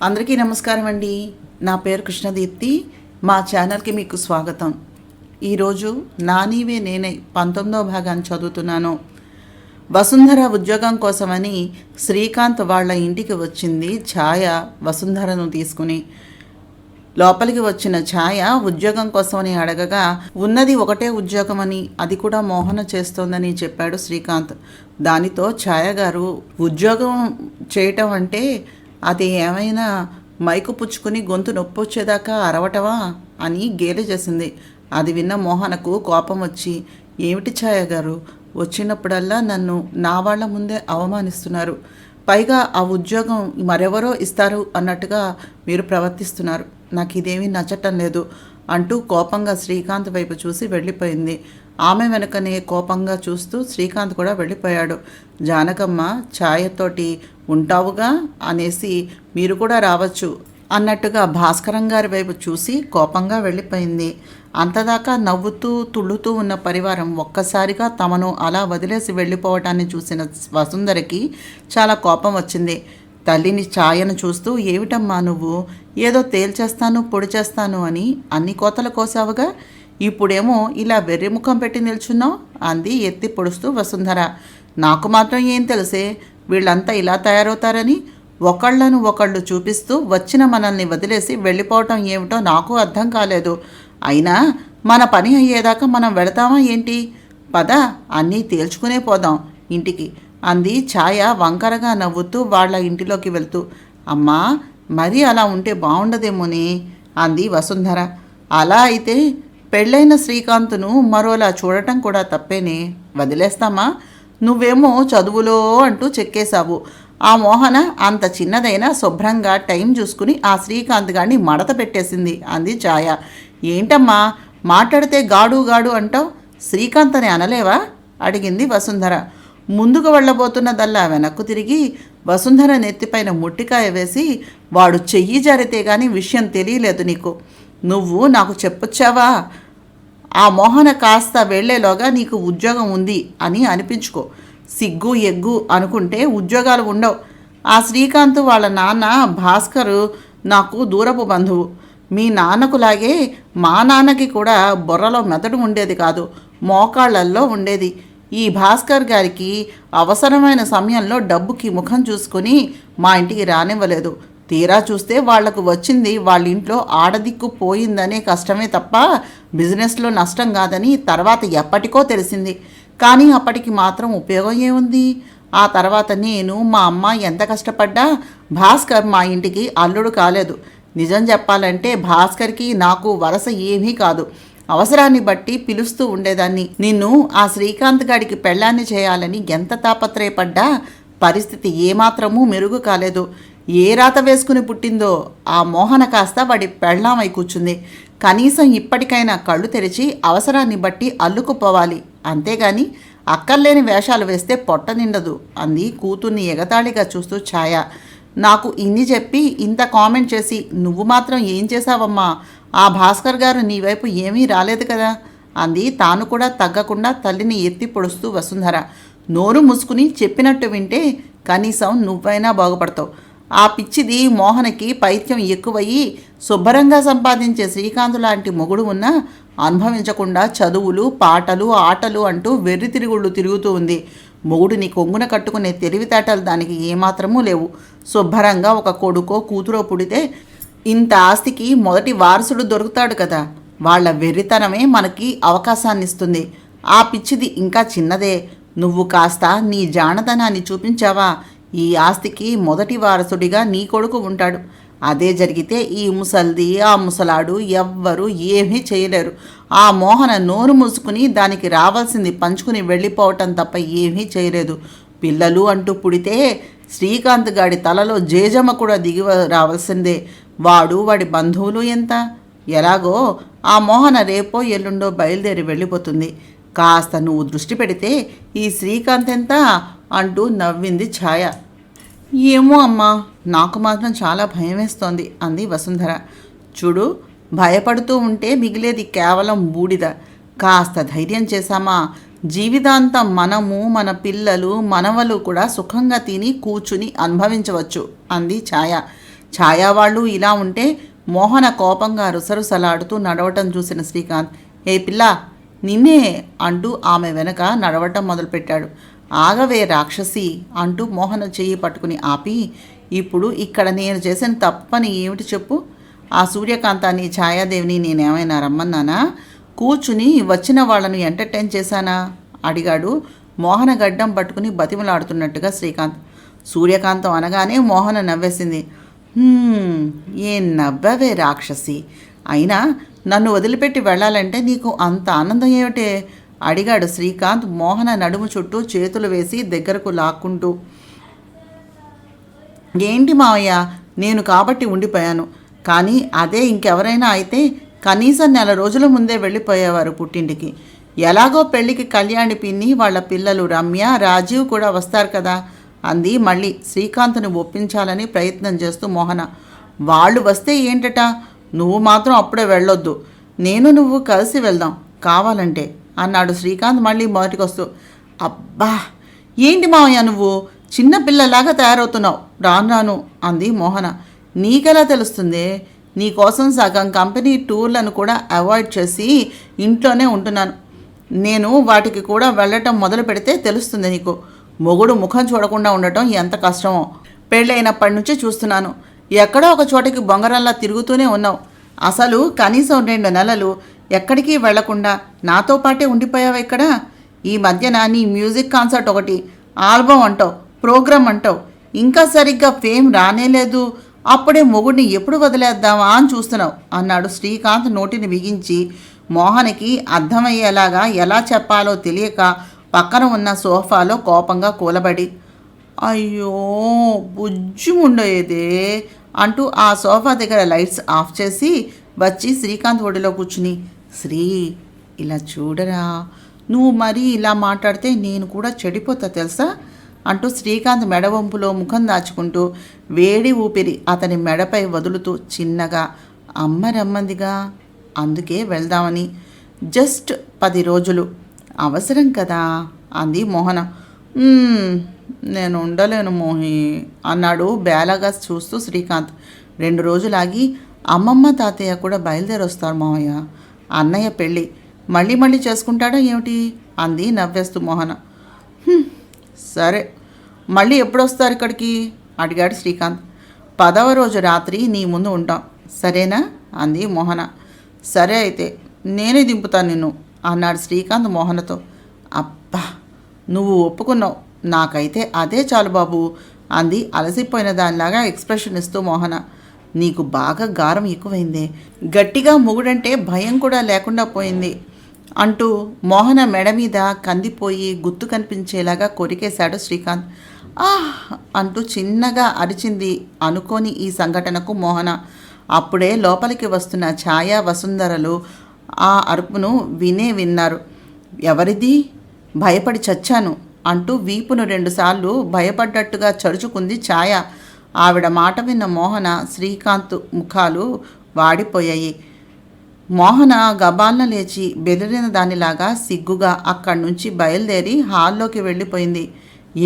అందరికీ నమస్కారం అండి. నా పేరు కృష్ణదీప్తి. మా ఛానల్కి మీకు స్వాగతం. ఈరోజు నానీవే నేనే 19వ భాగాన్ని చదువుతున్నాను. వసుంధర ఉద్యోగం కోసమని శ్రీకాంత్ వాళ్ళ ఇంటికి వచ్చింది ఛాయ వసుంధరను తీసుకుని. లోపలికి వచ్చిన ఛాయ ఉద్యోగం కోసమని అడగగా ఉన్నది ఒకటే ఉద్యోగం అని, అది కూడా మోహన చేస్తోందని చెప్పాడు శ్రీకాంత్. దానితో ఛాయ గారు, ఉద్యోగం చేయటం అంటే అది ఏమైనా మైకు పుచ్చుకుని గొంతు నొప్పి వచ్చేదాకా అరవటవా అని గేలి చేసింది. అది విన్న మోహనకు కోపం వచ్చి, ఏమిటి ఛాయ గారు, వచ్చినప్పుడల్లా నన్ను నా వాళ్ళ ముందే అవమానిస్తున్నారు, పైగా ఆ ఉద్యోగం మరెవరో ఇస్తారు అన్నట్టుగా మీరు ప్రవర్తిస్తున్నారు, నాకు ఇదేమీ నచ్చటం లేదు అంటూ కోపంగా శ్రీకాంత్ వైపు చూసి వెళ్ళిపోయింది. ఆమె వెనుకనే కోపంగా చూస్తూ శ్రీకాంత్ కూడా వెళ్ళిపోయాడు. జానకమ్మ ఛాయతోటి ఉంటావుగా అనేసి మీరు కూడా రావచ్చు అన్నట్టుగా భాస్కరం గారి వైపు చూసి కోపంగా వెళ్ళిపోయింది. అంతదాకా నవ్వుతూ తుళ్ళుతూ ఉన్న పరివారం ఒక్కసారిగా తమను అలా వదిలేసి వెళ్ళిపోవటాన్ని చూసిన వసుంధరకి చాలా కోపం వచ్చింది. తల్లిని ఛాయను చూస్తూ, ఏమిటమ్మా నువ్వు ఏదో తేల్చేస్తాను పొడి చేస్తాను అని అన్ని కోతలు కోసావుగా, ఇప్పుడేమో ఇలా వెర్రిముఖం పెట్టి నిల్చున్నావు అంది ఎత్తి పొడుస్తూ వసుంధర. నాకు మాత్రం ఏం తెలుసే వీళ్ళంతా ఇలా తయారవుతారని, ఒకళ్ళను ఒకళ్ళు చూపిస్తూ వచ్చిన మనల్ని వదిలేసి వెళ్ళిపోవటం ఏమిటో నాకు అర్థం కాలేదు. అయినా మన పని అయ్యేదాకా మనం వెళతామా ఏంటి? పద అన్నీ తేల్చుకునే పోదాం ఇంటికి అంది ఛాయ వంకరగా నవ్వుతూ వాళ్ళ ఇంటిలోకి వెళ్తూ. అమ్మా మరీ అలా ఉంటే బాగుండదేమోని అంది వసుంధర. అలా అయితే పెళ్ళైన శ్రీకాంత్ను మరోలా చూడటం కూడా తప్పేనే, వదిలేస్తామా? నువ్వేమో చదువులో అంటూ చెక్కేశావు. ఆ మోహన అంత చిన్నదైనా శుభ్రంగా టైం చూసుకుని ఆ శ్రీకాంత్ గారిని మడత పెట్టేసింది అంది ఛాయ. ఏంటమ్మా మాట్లాడితే గాడు గాడు అంటావు, శ్రీకాంత్ అని అనలేవా అడిగింది వసుంధర. ముందుకు వెళ్ళబోతున్నదల్లా వెనక్కు తిరిగి వసుంధర నెత్తిపైన ముట్టికాయ వేసి, వాడు చెయ్యి జారితే గాని విషయం తెలియలేదు నీకు, నువ్వు నాకు చెప్పొచ్చావా? ఆ మోహన కాస్త వెళ్లేలోగా నీకు ఉద్యోగం ఉంది అని అనిపించుకో. సిగ్గు ఎగ్గు అనుకుంటే ఉద్యోగాలు ఉండవు. ఆ శ్రీకాంత్ వాళ్ళ నాన్న భాస్కరు నాకు దూరపు బంధువు. మీ నాన్నకులాగే మా నాన్నకి కూడా బుర్రలో మెదడు ఉండేది కాదు, మోకాళ్ళల్లో ఉండేది. ఈ భాస్కర్ గారికి అవసరమైన సమయంలో డబ్బుకి ముఖం చూసుకొని మా ఇంటికి రానివ్వలేదు. తీరా చూస్తే వాళ్లకు వచ్చింది వాళ్ళ ఇంట్లో ఆడదిక్కు పోయిందనే కష్టమే తప్ప బిజినెస్లో నష్టం కాదని తర్వాత ఎప్పటికో తెలిసింది. కానీ అప్పటికి మాత్రం ఉపయోగం ఏముంది? ఆ తర్వాత నేను మా అమ్మ ఎంత కష్టపడ్డా భాస్కర్ మా ఇంటికి అల్లుడు కాలేదు. నిజం చెప్పాలంటే భాస్కర్కి నాకు వరస ఏమీ కాదు. అవసరాన్ని బట్టి పిలుస్తూ ఉండేదాన్ని. నిన్ను ఆ శ్రీకాంత్ గాడికి పెళ్ళాన్ని చేయాలని ఎంత తాపత్రయపడ్డా పరిస్థితి ఏమాత్రమూ మెరుగు కాలేదు. ఏ రాత వేసుకుని పుట్టిందో ఆ మోహన కాస్త వాడి పెళ్ళామై కూర్చుంది. కనీసం ఇప్పటికైనా కళ్ళు తెరిచి అవసరాన్ని బట్టి అల్లుకుపోవాలి, అంతేగాని అక్కర్లేని వేషాలు వేస్తే పొట్ట నిండదు అంది కూతుర్ని ఎగతాళిగా చూస్తూ ఛాయ. నాకు ఇన్ని చెప్పి ఇంత కామెంట్ చేసి నువ్వు మాత్రం ఏం చేశావమ్మా? ఆ భాస్కర్ గారు నీ వైపు ఏమీ రాలేదు కదా అంది తాను కూడా తగ్గకుండా తల్లిని ఎత్తి పొడుస్తూ వసుంధర. నోరు మూసుకుని చెప్పినట్టు వింటే కనీసం నువ్వైనా బాగుపడతావు. ఆ పిచ్చిది మోహనకి పైత్యం ఎక్కువయ్యి శుభ్రంగా సంపాదించే శ్రీకాంత్ లాంటి మొగుడు ఉన్నా అనుభవించకుండా చదువులు పాటలు ఆటలు అంటూ వెర్రి తిరుగుళ్ళు తిరుగుతూ ఉంది. మొగుడిని కొంగున కట్టుకునే తెలివితేటలు దానికి ఏమాత్రమూ లేవు. శుభ్రంగా ఒక కొడుకో కూతురో పుడితే ఇంత ఆస్తికి మొదటి వారసుడు దొరుకుతాడు కదా, వాళ్ళ వెర్రితనమే మనకి అవకాశాన్ని ఇస్తుంది. ఆ పిచ్చిది ఇంకా చిన్నదే. నువ్వు కాస్త నీ జానతనాన్ని చూపించావా, ఈ ఆస్తికి మొదటి వారసుడిగా నీ కొడుకు ఉంటాడు. అదే జరిగితే ఈ ముసల్ది ఆ ముసలాడు ఎవ్వరూ ఏమీ చేయలేరు. ఆ మోహన నోరు మూసుకుని దానికి రావాల్సింది పంచుకుని వెళ్ళిపోవటం తప్ప ఏమీ చేయలేదు. పిల్లలు అంటూ పుడితే శ్రీకాంత్ గాడి తలలో జేజమ్మ కూడా దిగి రావాల్సిందే. వాడి బంధువులు ఎంత? ఎలాగో ఆ మోహన రేపో ఎల్లుండో బయలుదేరి వెళ్ళిపోతుంది. కాస్త నువ్వు దృష్టి పెడితే ఈ శ్రీకాంత్ ఎంత అంటూ నవ్వింది ఛాయ. ఏమో అమ్మా, నాకు మాత్రం చాలా భయం వేస్తోంది అంది వసుంధర. చూడు, భయపడుతూ ఉంటే మిగిలేది కేవలం బూడిద. కాస్త ధైర్యం చేశామా జీవితాంతం మనము మన పిల్లలు మనవలు కూడా సుఖంగా తిని కూర్చుని అనుభవించవచ్చు అంది ఛాయ. ఛాయా వాళ్ళు ఇలా ఉంటే మోహన కోపంగా రుసరుసలాడుతూ నడవటం చూసిన శ్రీకాంత్, ఏ పిల్ల నిన్నే అంటూ ఆమె వెనక నడవటం మొదలుపెట్టాడు. ఆగవే రాక్షసి అంటూ మోహన చెయ్యి పట్టుకుని ఆపి, ఇప్పుడు ఇక్కడ నేను చేసిన తప్పని ఏమిటి చెప్పు? ఆ సూర్యకాంతాన్ని ఛాయాదేవిని నేనేమైనా రమ్మన్నానా? కూర్చుని వచ్చిన వాళ్ళను ఎంటర్టైన్ చేశానా? అడిగాడు మోహన గడ్డం పట్టుకుని బతిమలాడుతున్నట్టుగా శ్రీకాంత్. సూర్యకాంతం అనగానే మోహన నవ్వేసింది. ఏం నవ్వవే రాక్షసి, అయినా నన్ను వదిలిపెట్టి వెళ్ళాలంటే నీకు అంత ఆనందం ఏమిటే? అడిగాడు శ్రీకాంత్ మోహన నడుము చుట్టూ చేతులు వేసి దగ్గరకు లాక్కుంటూ. ఏంటి మావయ్య, నేను కాబట్టి ఉండిపోయాను, కానీ అదే ఇంకెవరైనా అయితే కనీసం 4 రోజుల ముందే వెళ్ళిపోయేవారు పుట్టింటికి. ఎలాగో పెళ్ళికి కళ్యాణి పిన్ని వాళ్ళ పిల్లలు రమ్య రాజీవ్ కూడా వస్తారు కదా అంది మళ్ళీ శ్రీకాంత్ను ఒప్పించాలని ప్రయత్నం చేస్తూ మోహన. వాళ్ళు వస్తే ఏంటట, నువ్వు మాత్రం అప్పుడే వెళ్ళొద్దు, నేను నువ్వు కలిసి వెళ్దాం కావాలంటే అన్నాడు శ్రీకాంత్ మళ్ళీ మొదటికొస్తూ. అబ్బా ఏంటి మావయ్య నువ్వు చిన్నపిల్లలాగా తయారవుతున్నావు, రాను రాను అంది మోహన. నీకెలా తెలుస్తుంది? నీకోసం సగం కంపెనీ టూర్లను కూడా అవాయిడ్ చేసి ఇంట్లోనే ఉంటున్నాను. నేను వాటికి కూడా వెళ్ళటం మొదలు పెడితే తెలుస్తుంది నీకు. మొగుడు ముఖం చూడకుండా ఉండటం ఎంత కష్టమో పెళ్ళైనప్పటి నుంచి చూస్తున్నాను. ఎక్కడో ఒక చోటకి బొంగరంలా తిరుగుతూనే ఉన్నావు. అసలు కనీసం 2 నెలలు ఎక్కడికి వెళ్లకుండా నాతో పాటే ఉండిపోయావు ఇక్కడ. ఈ మధ్యన నీ మ్యూజిక్ కాన్సర్ట్ ఒకటి, ఆల్బమ్ అంటావు, ప్రోగ్రామ్ అంటావు, ఇంకా సరిగ్గా ఫేమ్ రానేలేదు. అప్పుడే మొగుడిని ఎప్పుడు వదిలేద్దామా అని చూస్తున్నావు అన్నాడు శ్రీకాంత్ నోటిని బిగించి. మోహన్కి అర్థమయ్యేలాగా ఎలా చెప్పాలో తెలియక పక్కన ఉన్న సోఫాలో కోపంగా కూలబడి, అయ్యో బుజ్జి ఉండేదే అంటూ ఆ సోఫా దగ్గర లైట్స్ ఆఫ్ చేసి వచ్చి శ్రీకాంత్ ఒడిలో కూర్చుని, శ్రీ ఇలా చూడరా, నువ్వు మరీ ఇలా మాట్లాడితే నేను కూడా చెడిపోతా తెలుసా అంటూ శ్రీకాంత్ మెడవంపులో ముఖం దాచుకుంటూ వేడి ఊపిరి అతని మెడపై వదులుతూ చిన్నగా, అమ్మ రమ్మందిగా, అందుకే వెళ్దామని, జస్ట్ 10 రోజులు అవసరం కదా అంది మోహన. నేను ఉండలేను మోహి అన్నాడు బేలగా చూస్తూ శ్రీకాంత్. 2 రోజులాగి అమ్మమ్మ తాతయ్య కూడా బయలుదేరొస్తారు మావయ్య. అన్నయ్య పెళ్ళి మళ్ళీ మళ్ళీ చేసుకుంటాడా ఏమిటి అంది నవ్వేస్తూ మోహన. సరే, మళ్ళీ ఎప్పుడొస్తారు ఇక్కడికి అడిగాడు శ్రీకాంత్. 10వ రోజు రాత్రి నీ ముందు ఉంటాం, సరేనా అంది మోహన. సరే అయితే నేనే దింపుతాను నిన్ను అన్నాడు శ్రీకాంత్ మోహనతో. అబ్బా నువ్వు ఒప్పుకున్నావు, నాకైతే అదే చాలు బాబు అంది అలసిపోయిన దానిలాగా ఎక్స్ప్రెషన్ ఇస్తూ మోహన. నీకు బాగా గారం ఎక్కువైందే, గట్టిగా మొగుడంటే భయం కూడా లేకుండా పోయింది అంటూ మోహన మెడ మీద కందిపోయి గుర్తు కనిపించేలాగా కొరికేశాడు శ్రీకాంత్. అంటూ చిన్నగా అరిచింది అనుకోని ఈ సంఘటనకు మోహన. అప్పుడే లోపలికి వస్తున్న ఛాయా వసుంధరలు ఆ అరుపును విన్నారు. ఎవరిది? భయపడి చచ్చాను అంటూ వీపును 2 సార్లు భయపడ్డట్టుగా చరుచుకుంది ఛాయ. ఆవిడ మాట విన్న మోహన శ్రీకాంత్ ముఖాలు వాడిపోయాయి. మోహన గబాల్న లేచి బెదిరిన దానిలాగా సిగ్గుగా అక్కడి నుంచి బయలుదేరి హాల్లోకి వెళ్ళిపోయింది.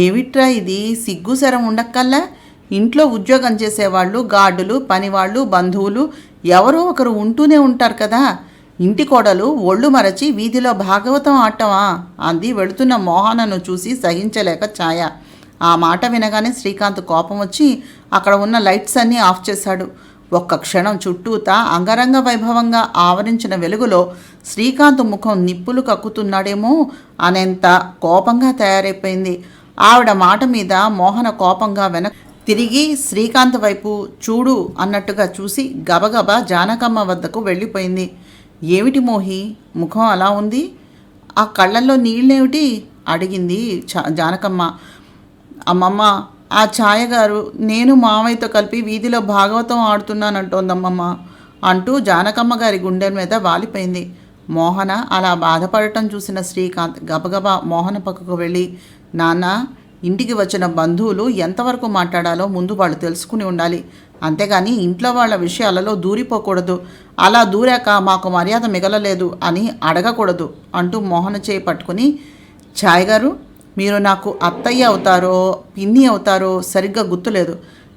ఏమిట్రా ఇది, సిగ్గు శరం ఉండక్కల్లా? ఇంట్లో ఉద్యోగం చేసేవాళ్ళు, గార్డులు, పనివాళ్ళు, బంధువులు ఎవరో ఒకరు ఉంటూనే ఉంటారు కదా. ఇంటి కోడలు ఒళ్ళు మరచి వీధిలో భాగవతం ఆడటమా అంది వెళుతున్న మోహనను చూసి సహించలేక ఛాయ. ఆ మాట వినగానే శ్రీకాంత్ కోపం వచ్చి అక్కడ ఉన్న లైట్స్ అన్నీ ఆఫ్ చేశాడు. ఒక్క క్షణం చుట్టూతా అంగరంగ వైభవంగా ఆవరించిన వెలుగులో శ్రీకాంత్ ముఖం నిప్పులు కక్కుతున్నాడేమో అనేంత కోపంగా తయారైపోయింది. ఆవిడ మాట మీద మోహన కోపంగా తిరిగి శ్రీకాంత్ వైపు చూడు అన్నట్టుగా చూసి గబగబా జానకమ్మ వద్దకు వెళ్ళిపోయింది. ఏమిటి మోహి, ముఖం అలా ఉంది, ఆ కళ్ళల్లో నీళ్ళేమిటి అడిగింది జానకమ్మ. అమ్మమ్మ, ఆ ఛాయగారు నేను మామయ్యతో కలిపి వీధిలో భాగవతం ఆడుతున్నానంటోందమ్మమ్మ అంటూ జానకమ్మ గారి గుండె మీద వాలిపోయింది. మోహన అలా బాధపడటం చూసిన శ్రీకాంత్ గబగబా మోహన పక్కకు వెళ్ళి, నాన్న, ఇంటికి వచ్చిన బంధువులు ఎంతవరకు మాట్లాడాలో ముందు వాళ్ళు తెలుసుకుని ఉండాలి, అంతేగాని ఇంట్లో వాళ్ళ విషయాలలో దూరిపోకూడదు, అలా దూరాక మాకు మర్యాద మిగలలేదు అని అడగకూడదు అంటూ మోహన చేయి పట్టుకుని, ఛాయ్ గారు, మీరు నాకు అత్తయ్య అవుతారో పిన్ని అవుతారో సరిగ్గా గుర్తులేదు,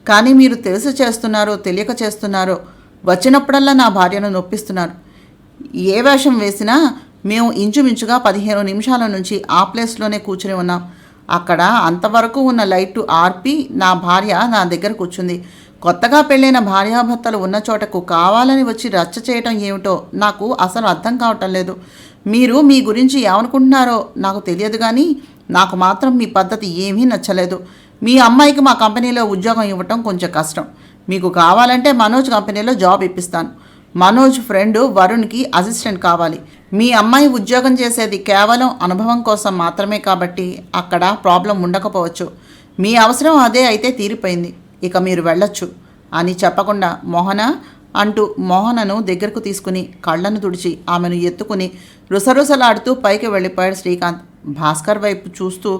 కానీ మీరు తెలిసి చేస్తున్నారో తెలియక చేస్తున్నారో వచ్చినప్పుడల్లా నా భార్యను నొప్పిస్తున్నారు. ఏ వేషం వేసినా మేము ఇంచుమించుగా 15 నిమిషాల నుంచి ఆ ప్లేస్లోనే కూర్చుని ఉన్నాం. అక్కడ అంతవరకు ఉన్న లైటు ఆర్పి నా భార్య నా దగ్గర కూర్చుంది. కొత్తగా పెళ్ళైన భార్యాభర్తలు ఉన్న చోటకు కావాలని వచ్చి రచ్చ చేయటం ఏమిటో నాకు అసలు అర్థం కావటం లేదు. మీరు మీ గురించి ఏమనుకుంటున్నారో నాకు తెలియదు, కానీ నాకు మాత్రం మీ పద్ధతి ఏమీ నచ్చలేదు. మీ అమ్మాయికి మా కంపెనీలో ఉద్యోగం ఇవ్వటం కొంచెం కష్టం. మీకు కావాలంటే మనోజ్ కంపెనీలో జాబ్ ఇప్పిస్తాను. మనోజ్ ఫ్రెండ్ వరుణ్కి అసిస్టెంట్ కావాలి. మీ అమ్మాయి ఉద్యోగం చేసేది కేవలం అనుభవం కోసం మాత్రమే కాబట్టి అక్కడ ప్రాబ్లం ఉండకపోవచ్చు. మీ అవసరం అదే అయితే తీరిపోయింది, ఇక మీరు వెళ్ళొచ్చు అని చెప్పకుండా మోహన అంటూ మోహనను దగ్గరకు తీసుకుని కళ్ళను తుడిచి ఆమెను ఎత్తుకుని రుసరుసలాడుతూ పైకి వెళ్ళిపోయాడు శ్రీకాంత్. భాస్కర్ వైపు చూస్తూ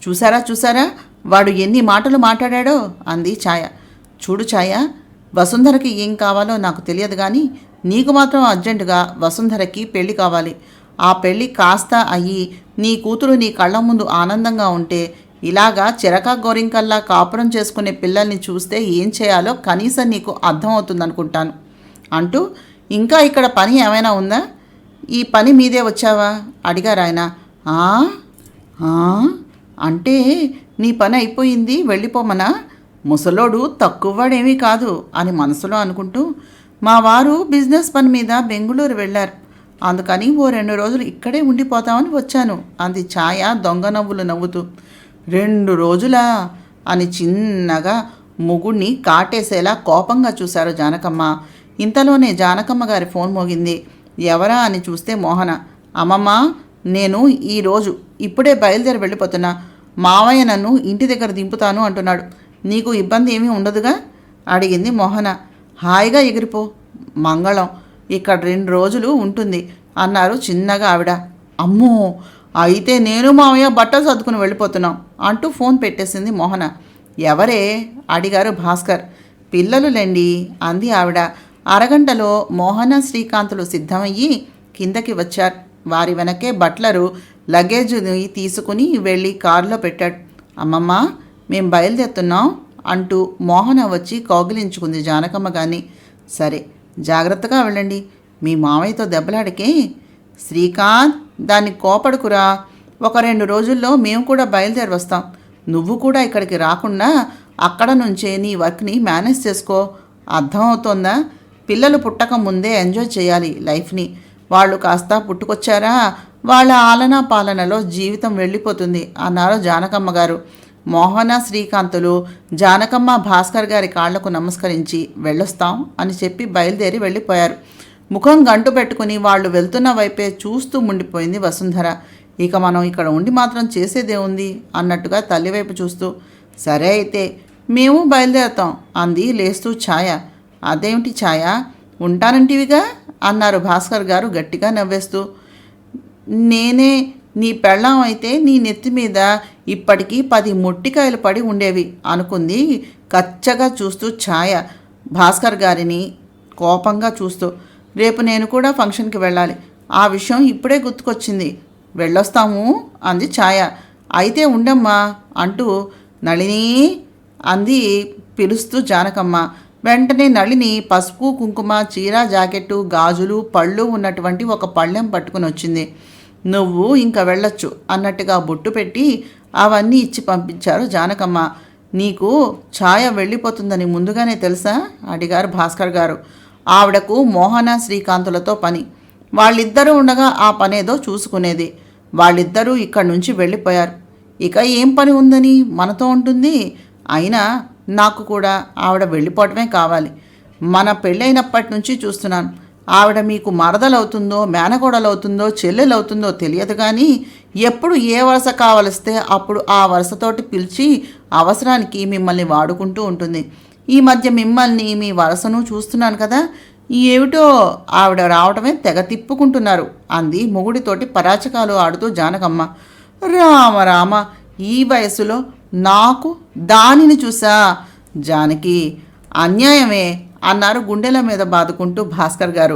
చూసారా వాడు ఎన్ని మాటలు మాట్లాడాడో అంది ఛాయ. చూడు ఛాయ, వసుంధరకి ఏం కావాలో నాకు తెలియదు, కానీ నీకు మాత్రం అర్జెంటుగా వసుంధరకి పెళ్లి కావాలి. ఆ పెళ్ళి కాస్త అయ్యి నీ కూతురు నీ కళ్ళ ముందు ఆనందంగా ఉంటే ఇలాగా చిరకా గోరింకల్లా కాపురం చేసుకునే పిల్లల్ని చూస్తే ఏం చేయాలో కనీసం నీకు అర్థమవుతుందనుకుంటాను అంటూ, ఇంకా ఇక్కడ పని ఏమైనా ఉందా? ఈ పని మీదే వచ్చావా అడిగారు ఆయన. అంటే నీ పని అయిపోయింది వెళ్ళిపోమనా? ముసలోడు తక్కువవాడేమీ కాదు అని మనసులో అనుకుంటూ, మా వారు బిజినెస్ పని మీద బెంగుళూరు వెళ్ళారు, అందుకని ఓ 2 రోజులు ఇక్కడే ఉండిపోతామని వచ్చాను అంది ఛాయ దొంగ నవ్వులు నవ్వుతూ. 2 రోజులా అని చిన్నగా ముగుడిని కాటేసేలా కోపంగా చూశారు జానకమ్మ. ఇంతలోనే జానకమ్మ గారి ఫోన్ మోగింది. ఎవరా అని చూస్తే మోహన. అమ్మమ్మ, నేను ఈరోజు ఇప్పుడే బయలుదేరి వెళ్ళిపోతున్నా. మావయ్య నన్ను ఇంటి దగ్గర దింపుతాను అంటున్నాడు. నీకు ఇబ్బంది ఏమీ ఉండదుగా అడిగింది మోహన. హాయిగా ఎగిరిపో, మంగళం ఇక్కడ 2 రోజులు ఉంటుంది అన్నారు చిన్నగా ఆవిడ. అమ్మో, అయితే నేను మావయ్య బట్టలు సర్దుకుని వెళ్ళిపోతున్నాం అంటూ ఫోన్ పెట్టేసింది మోహన. ఎవరే అడిగారు భాస్కర్. పిల్లలులేండి అంది ఆవిడ. అరగంటలో మోహన శ్రీకాంతులు సిద్ధమయ్యి కిందకి వచ్చారు. వారి వెనకే బట్లరు లగేజ్ని తీసుకుని వెళ్ళి కారులో పెట్టాడు. అమ్మమ్మ, మేం బయలుదేరుతున్నాం అంటూ మోహన వచ్చి కౌగిలించుకుంది జానకమ్మ గాని. సరే, జాగ్రత్తగా వెళ్ళండి, మీ మామయ్యతో దెబ్బలాడికే. శ్రీకాంత్, దాన్ని కోపడుకురా. ఒక 2 రోజుల్లో మేము కూడా బయలుదేరి వస్తాం. నువ్వు కూడా ఇక్కడికి రాకుండా అక్కడ నుంచే నీ వర్క్ని మేనేజ్ చేసుకో. అర్థమవుతోందా? పిల్లలు పుట్టక ముందే ఎంజాయ్ చేయాలి లైఫ్ని. వాళ్ళు కాస్త పుట్టుకొచ్చారా వాళ్ళ ఆలనా పాలనలో జీవితం వెళ్ళిపోతుంది అన్నారు జానకమ్మ గారు. మోహన శ్రీకాంతులు జానకమ్మ భాస్కర్ గారి కాళ్లకు నమస్కరించి వెళ్ళొస్తాం అని చెప్పి బయలుదేరి వెళ్ళిపోయారు. ముఖం గంటు పెట్టుకుని వాళ్ళు వెళ్తున్న వైపే చూస్తూ ఉండిపోయింది వసుంధర. ఇక మనం ఇక్కడ ఉండి మాత్రం చేసేదేముంది అన్నట్టుగా తల్లివైపు చూస్తూ, సరే అయితే మేము బయలుదేరుతాం అంది లేస్తూ ఛాయ. అదేమిటి ఛాయ, ఉంటానంటివిగా అన్నారు భాస్కర్ గారు గట్టిగా నవ్వేస్తూ. నేనే నీ పెళ్ళాం అయితే నీ నెత్తి మీద ఇప్పటికీ 10 మొట్టికాయలు పడి ఉండేవి అనుకుంది కచ్చగా చూస్తూ ఛాయ భాస్కర్ గారిని కోపంగా చూస్తూ. రేపు నేను కూడా ఫంక్షన్కి వెళ్ళాలి, ఆ విషయం ఇప్పుడే గుర్తుకొచ్చింది. వెళ్ళొస్తాము అంది ఛాయ. అయితే ఉండమ్మా అంటూ నళిని అంది పిలుస్తూ జానకమ్మ. వెంటనే నళిని పసుపు కుంకుమ చీర జాకెట్టు గాజులు పళ్ళు ఉన్నటువంటి ఒక పళ్ళెం పట్టుకుని వచ్చింది. నువ్వు ఇంకా వెళ్ళొచ్చు అన్నట్టుగా బొట్టు పెట్టి అవన్నీ ఇచ్చి పంపించారు జానకమ్మ. నీకు ఛాయ వెళ్ళిపోతుందని ముందుగానే తెలుసా అడిగారు భాస్కర్ గారు. ఆవిడకు మోహన శ్రీకాంతులతో పని. వాళ్ళిద్దరూ ఉండగా ఆ పనేదో చూసుకునేది. వాళ్ళిద్దరూ ఇక్కడి నుంచి వెళ్ళిపోయారు. ఇక ఏం పని ఉందని మనతో ఉంటుంది? అయినా నాకు కూడా ఆవిడ వెళ్ళిపోవటమే కావాలి. మన పెళ్ళైనప్పటి నుంచి చూస్తున్నాను. ఆవిడ మీకు మరదలవుతుందో మేనకోడలవుతుందో చెల్లెలవుతుందో తెలియదు, కానీ ఎప్పుడు ఏ వరుస కావలిస్తే అప్పుడు ఆ వరుసతోటి పిలిచి అవసరానికి మిమ్మల్ని వాడుకుంటూ ఉంటుంది. ఈ మధ్య మిమ్మల్ని మీ వరసను చూస్తున్నాను కదా, ఏమిటో ఆవిడ రావటమే తెగ తిప్పుకుంటున్నారు అంది మొగుడితోటి పరాచకాలు ఆడుతూ జానకమ్మ. రామ రామ, ఈ వయసులో నాకు దానిని చూసా జానకి, అన్యాయమే అన్నారు గుండెల మీద బాదుకుంటూ భాస్కర్ గారు.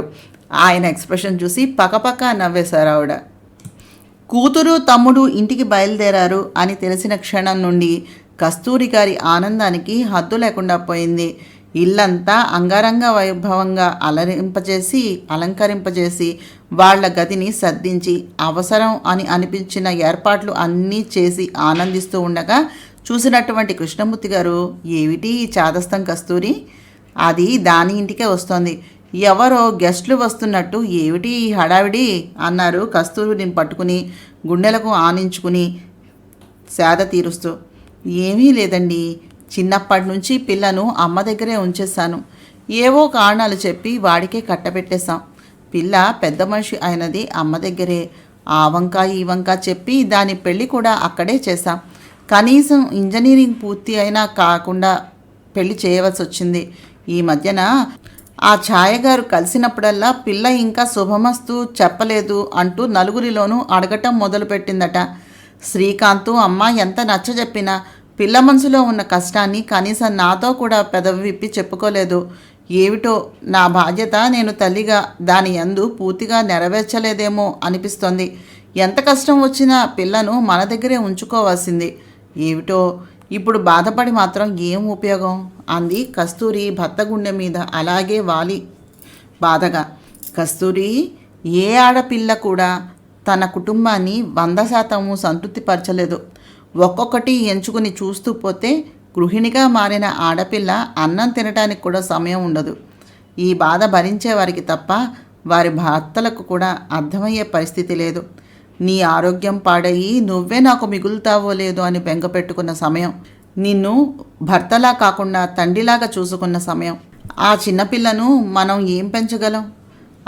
ఆయన ఎక్స్ప్రెషన్ చూసి పకపక నవ్వేశారు ఆవిడ. కూతురు తమ్ముడు ఇంటికి బయలుదేరారు అని తెలిసిన క్షణం నుండి కస్తూరి గారి ఆనందానికి హద్దు లేకుండా పోయింది. ఇల్లంతా అంగరంగ వైభవంగా అలంకరింపజేసి వాళ్ల గదిని సర్దించి అవసరం అని అనిపించిన ఏర్పాట్లు అన్నీ చేసి ఆనందిస్తూ ఉండగా చూసినటువంటి కృష్ణమూర్తి గారు, ఏమిటి ఈ చాదస్తం కస్తూరి, అది దాని ఇంటికే వస్తోంది, ఎవరో గెస్టులు వస్తున్నట్టు ఏమిటి ఈ హడావిడి అన్నారు కస్తూరిని పట్టుకుని గుండెలకు ఆనించుకుని సేద తీరుస్తూ. ఏమీ లేదండి, చిన్నప్పటి నుంచి పిల్లను అమ్మ దగ్గరే ఉంచేశాను. ఏవో కారణాలు చెప్పి వాడికే కట్టబెట్టేశాం. పిల్ల పెద్ద మనిషి అయినది అమ్మ దగ్గరే. ఆ వంక ఈ వంక చెప్పి దాని పెళ్ళి కూడా అక్కడే చేశాం. కనీసం ఇంజనీరింగ్ పూర్తి అయినా కాకుండా పెళ్లి చేయవలసి వచ్చింది. ఈ మధ్యన ఆ ఛాయగారు కలిసినప్పుడల్లా పిల్ల ఇంకా శుభమస్తు చెప్పలేదు అంటూ నలుగురిలోనూ అడగటం మొదలుపెట్టిందట. శ్రీకాంత్ అమ్మ ఎంత నచ్చజెప్పినా పిల్ల మనసులో ఉన్న కష్టాన్ని కనీసం నాతో కూడా పెదవి విప్పి చెప్పుకోలేదు. ఏమిటో నా బాధ్యత నేను తల్లిగా దాని యందు పూర్తిగా నెరవేర్చలేదేమో అనిపిస్తోంది. ఎంత కష్టం వచ్చినా పిల్లను మన దగ్గరే ఉంచుకోవాల్సింది. ఏమిటో ఇప్పుడు బాధపడి మాత్రం ఏం ఉపయోగం అంది కస్తూరి భర్త గుండె మీద అలాగే వాలి బాధగా. కస్తూరి, ఏ ఆడపిల్ల కూడా తన కుటుంబాన్ని 100% సంతృప్తిపరచలేదు. ఒక్కొక్కటి ఎంచుకుని చూస్తూ పోతే గృహిణిగా మారిన ఆడపిల్ల అన్నం తినడానికి కూడా సమయం ఉండదు. ఈ బాధ భరించే వారికి తప్ప వారి భర్తలకు కూడా అర్థమయ్యే పరిస్థితి లేదు. నీ ఆరోగ్యం పాడయి నువ్వే నాకు మిగులుతావో లేదో అని బెంగపెట్టుకున్న సమయం, నిన్ను భర్తలా కాకుండా తండ్రిలాగా చూసుకున్న సమయం. ఆ చిన్నపిల్లను మనం ఏం పెంచగలం?